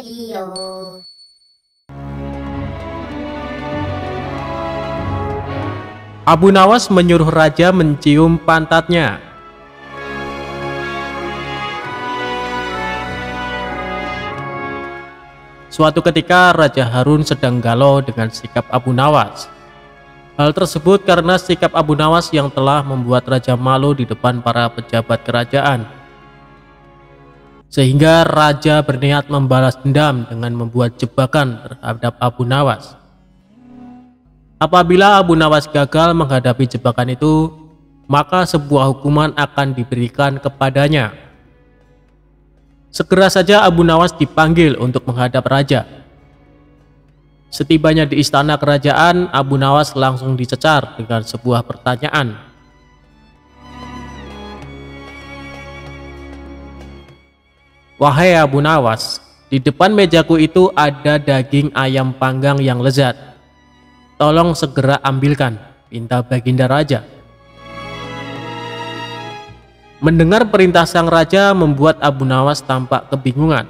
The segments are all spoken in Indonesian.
video. Abu Nawas menyuruh raja mencium pantatnya. Suatu ketika Raja Harun sedang galau dengan sikap Abu Nawas. Hal tersebut karena sikap Abu Nawas yang telah membuat raja malu di depan para pejabat kerajaan. Sehingga raja berniat membalas dendam dengan membuat jebakan terhadap Abu Nawas. Apabila Abu Nawas gagal menghadapi jebakan itu, maka sebuah hukuman akan diberikan kepadanya. Segera saja Abu Nawas dipanggil untuk menghadap raja. Setibanya di istana kerajaan, Abu Nawas langsung dicecar dengan sebuah pertanyaan. "Wahai Abu Nawas, di depan mejaku itu ada daging ayam panggang yang lezat. Tolong segera ambilkan," pinta baginda raja. Mendengar perintah sang raja membuat Abu Nawas tampak kebingungan.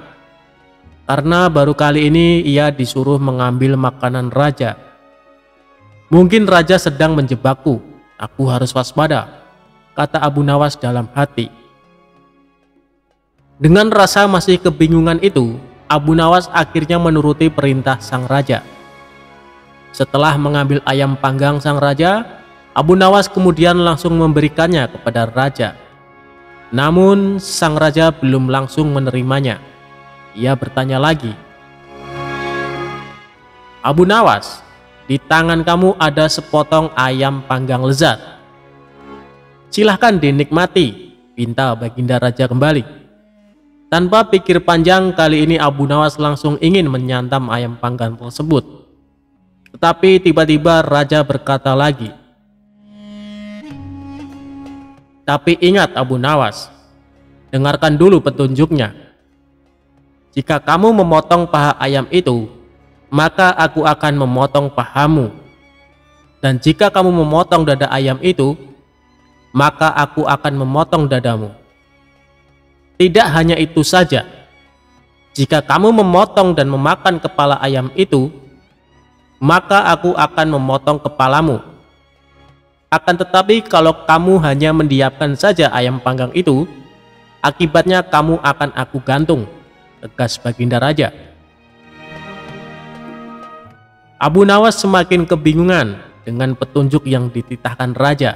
Karena baru kali ini ia disuruh mengambil makanan raja. "Mungkin raja sedang menjebakku, aku harus waspada," kata Abu Nawas dalam hati. Dengan rasa masih kebingungan itu, Abu Nawas akhirnya menuruti perintah sang raja. Setelah mengambil ayam panggang sang raja, Abu Nawas kemudian langsung memberikannya kepada raja. Namun sang raja belum langsung menerimanya. Ia bertanya lagi, "Abu Nawas, di tangan kamu ada sepotong ayam panggang lezat. Silahkan dinikmati," pinta baginda raja kembali. Tanpa pikir panjang, kali ini Abu Nawas langsung ingin menyantap ayam panggang tersebut. Tetapi tiba-tiba raja berkata lagi, "Tapi ingat Abu Nawas, dengarkan dulu petunjuknya. Jika kamu memotong paha ayam itu, maka aku akan memotong pahamu. Dan jika kamu memotong dada ayam itu, maka aku akan memotong dadamu. Tidak hanya itu saja, jika kamu memotong dan memakan kepala ayam itu, maka aku akan memotong kepalamu. Akan tetapi kalau kamu hanya mendiamkan saja ayam panggang itu, akibatnya kamu akan aku gantung," tegas baginda raja. Abu Nawas semakin kebingungan dengan petunjuk yang dititahkan raja.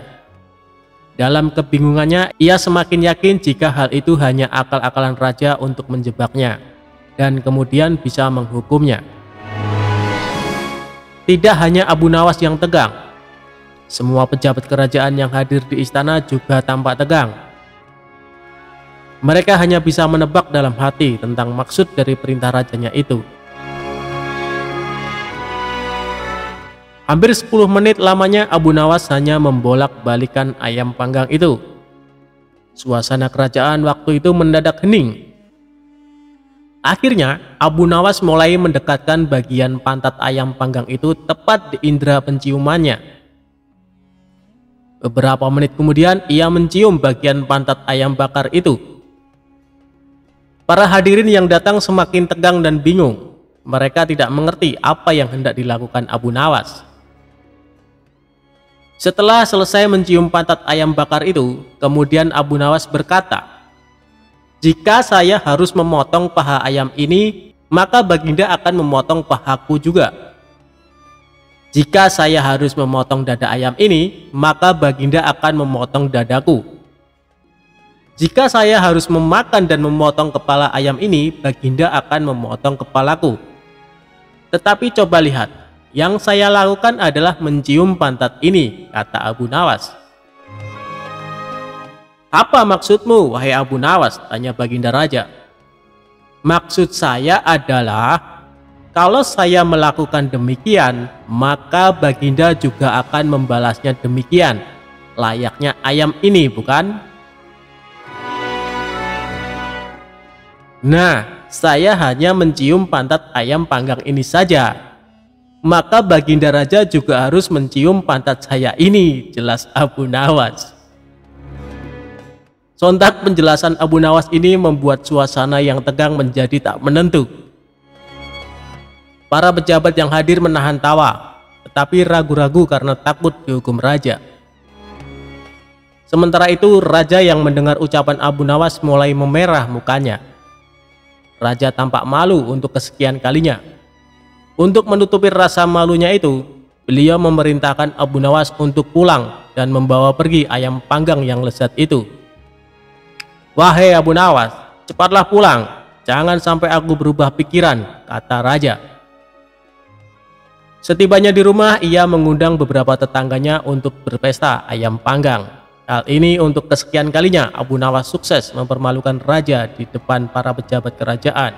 Dalam kebingungannya, ia semakin yakin jika hal itu hanya akal-akalan raja untuk menjebaknya dan kemudian bisa menghukumnya. Tidak hanya Abu Nawas yang tegang, semua pejabat kerajaan yang hadir di istana juga tampak tegang. Mereka hanya bisa menebak dalam hati tentang maksud dari perintah rajanya itu. Hampir 10 menit lamanya Abu Nawas hanya membolak-balikan ayam panggang itu. Suasana kerajaan waktu itu mendadak hening. Akhirnya Abu Nawas mulai mendekatkan bagian pantat ayam panggang itu tepat di indera penciumannya. Beberapa menit kemudian ia mencium bagian pantat ayam bakar itu. Para hadirin yang datang semakin tegang dan bingung. Mereka tidak mengerti apa yang hendak dilakukan Abu Nawas. Setelah selesai mencium pantat ayam bakar itu, kemudian Abu Nawas berkata, "Jika saya harus memotong paha ayam ini, maka baginda akan memotong pahaku juga. Jika saya harus memotong dada ayam ini, maka baginda akan memotong dadaku. Jika saya harus memakan dan memotong kepala ayam ini, baginda akan memotong kepalaku. Tetapi coba lihat, yang saya lakukan adalah mencium pantat ini," kata Abu Nawas. "Apa maksudmu, wahai Abu Nawas?" tanya baginda raja. "Maksud saya adalah, kalau saya melakukan demikian, maka baginda juga akan membalasnya demikian. Layaknya ayam ini, bukan? Nah, saya hanya mencium pantat ayam panggang ini saja. Maka baginda raja juga harus mencium pantat saya ini," jelas Abu Nawas. Sontak penjelasan Abu Nawas ini membuat suasana yang tegang menjadi tak menentu. Para pejabat yang hadir menahan tawa, tetapi ragu-ragu karena takut dihukum raja. Sementara itu, raja yang mendengar ucapan Abu Nawas mulai memerah mukanya. Raja tampak malu untuk kesekian kalinya. Untuk menutupi rasa malunya itu, beliau memerintahkan Abu Nawas untuk pulang dan membawa pergi ayam panggang yang lezat itu. "Wahai Abu Nawas, cepatlah pulang, jangan sampai aku berubah pikiran," kata raja. Setibanya di rumah, ia mengundang beberapa tetangganya untuk berpesta ayam panggang. Hal ini untuk kesekian kalinya Abu Nawas sukses mempermalukan raja di depan para pejabat kerajaan.